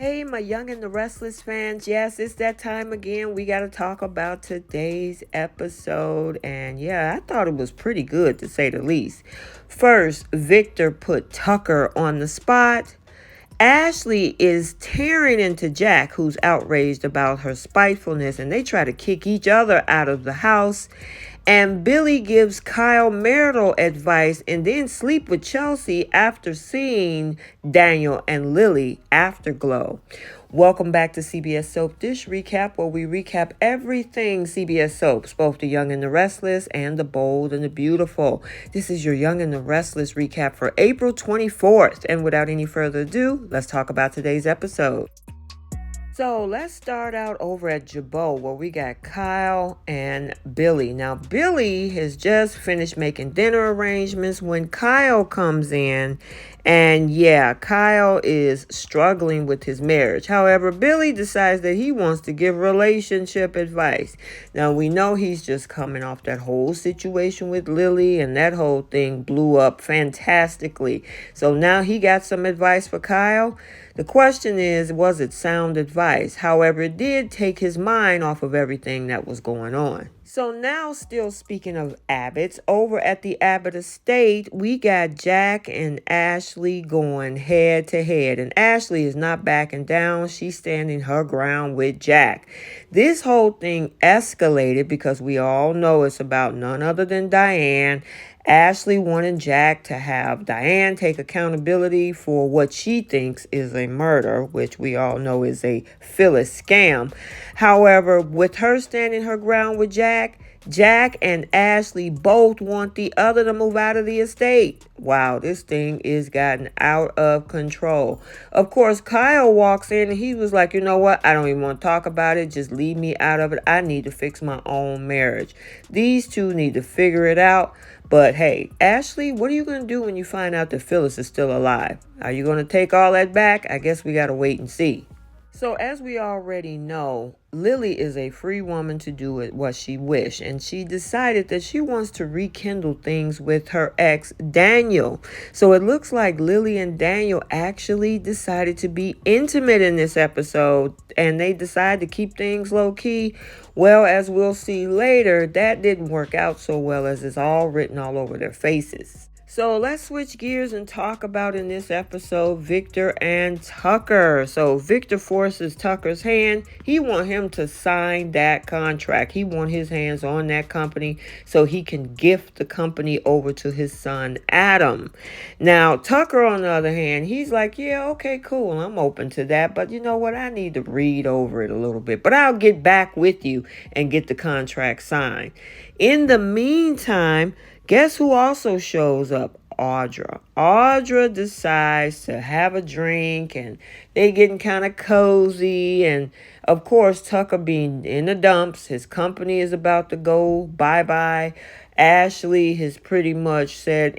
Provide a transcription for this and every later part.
Hey, my young and the restless fans. Yes, it's that time again. We got to talk about today's episode. And yeah, I thought it was pretty good to say the least. First, Victor put Tucker on the spot. Ashley is tearing into Jack, who's outraged about her spitefulness, and they try to kick each other out of the house. And Billy gives Kyle marital advice and then sleep with Chelsea after seeing Daniel and Lily afterglow. Welcome back to CBS Soap Dish Recap, where we recap everything CBS Soaps, both the young and the restless and the bold and the beautiful. This is your young and the restless recap for April 24th. And without any further ado, let's talk about today's episode. So let's start out over at Jabot, where we got Kyle and Billy. Now, Billy has just finished making dinner arrangements when Kyle comes in. And yeah, Kyle is struggling with his marriage. However, Billy decides that he wants to give relationship advice. Now, we know he's just coming off that whole situation with Lily, and that whole thing blew up fantastically. So now he got some advice for Kyle. The question is, was it sound advice? However, it did take his mind off of everything that was going on. So now, still speaking of Abbott's, over at the Abbott estate, we got Jack and Ashley going head to head. And Ashley is not backing down. She's standing her ground with Jack. This whole thing escalated because we all know it's about none other than Diane. Ashley wanted Jack to have Diane take accountability for what she thinks is a murder, which we all know is a Phyllis scam. However, with her standing her ground with Jack and Ashley both want the other to move out of the estate. Wow, this thing is gotten out of control. Of course, Kyle walks in and he was like, you know what? I don't even want to talk about it. Just leave me out of it. I need to fix my own marriage. These two need to figure it out. But hey, Ashley, what are you going to do when you find out that Phyllis is still alive? Are you going to take all that back? I guess we got to wait and see. So as we already know, Lily is a free woman to do what she wishes, and she decided that she wants to rekindle things with her ex, Daniel. So it looks like Lily and Daniel actually decided to be intimate in this episode, and they decided to keep things low key. Well, as we'll see later, that didn't work out so well as it's all written all over their faces. So let's switch gears and talk about in this episode Victor and Tucker. So Victor forces Tucker's hand. He wants him to sign that contract. He wants his hands on that company so he can gift the company over to his son Adam. Now Tucker, on the other hand, he's like, yeah, okay, cool. I'm open to that. But you know what? I need to read over it a little bit. But I'll get back with you and get the contract signed. In the meantime, guess who also shows up? Audra. Audra decides to have a drink and they getting kind of cozy. And of course, Tucker being in the dumps, his company is about to go bye-bye. Ashley has pretty much said,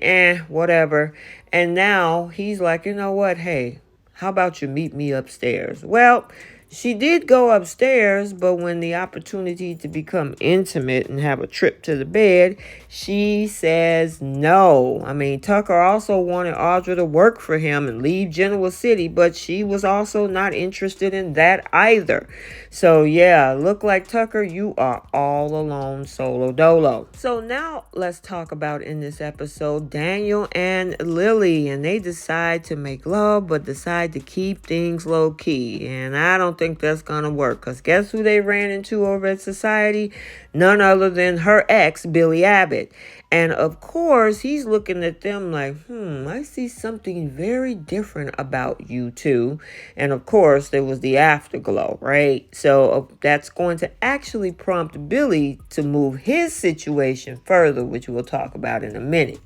whatever. And now he's like, you know what? Hey, how about you meet me upstairs? Well, she did go upstairs, but when the opportunity to become intimate and have a trip to the bed, she says no. I mean, Tucker also wanted Audra to work for him and leave Genoa City, but she was also not interested in that either. So yeah, look like Tucker, you are all alone, solo dolo. So now let's talk about in this episode, Daniel and Lily, and they decide to make love, but decide to keep things low key. And I don't think that's gonna work, because guess who they ran into over at Society? None other than her ex, Billy Abbott. And of course, he's looking at them like, I see something very different about you two. And of course, there was the afterglow, right? So that's going to actually prompt Billy to move his situation further, which we'll talk about in a minute.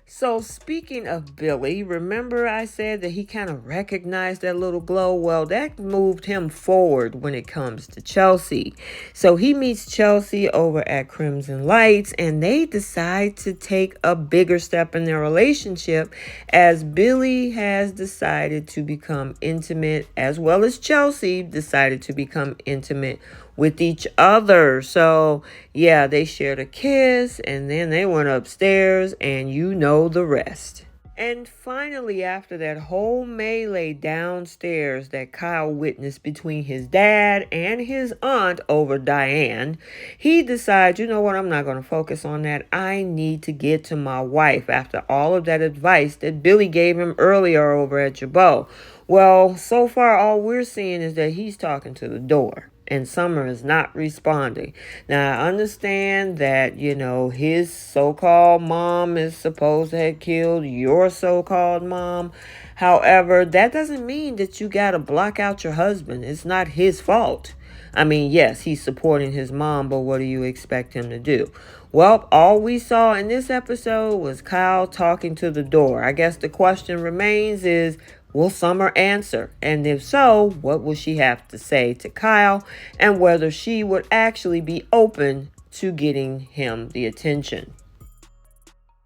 So speaking of Billy, remember I said that he kind of recognized that little glow? Well, that moved him forward when it comes to Chelsea. So he meets Chelsea over at Crimson Lights, and they decide to take a bigger step in their relationship as Billy has decided to become intimate, as well as Chelsea decided to become intimate with each other. So yeah, they shared a kiss and then they went upstairs, and you know the rest. And finally, after that whole melee downstairs that Kyle witnessed between his dad and his aunt over Diane, he decides, you know what, I'm not going to focus on that. I need to get to my wife after all of that advice that Billy gave him earlier over at Jabot. Well, so far, all we're seeing is that he's talking to the door. And Summer is not responding. Now, I understand that, his so-called mom is supposed to have killed your so-called mom. However, that doesn't mean that you got to block out your husband. It's not his fault. I mean, yes, he's supporting his mom, but what do you expect him to do? Well, all we saw in this episode was Kyle talking to the door. I guess the question remains is, will Summer answer? And if so, what will she have to say to Kyle, and whether she would actually be open to getting him the attention?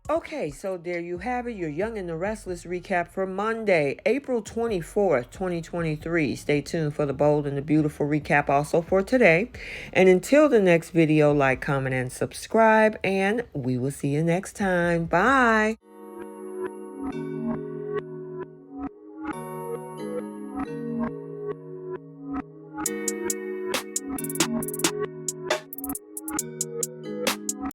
Okay, so there you have it, your Young and the Restless recap for Monday, April 24th, 2023. Stay tuned for the bold and the beautiful recap also for today. And until the next video, like, comment, and subscribe, and we will see you next time. Bye.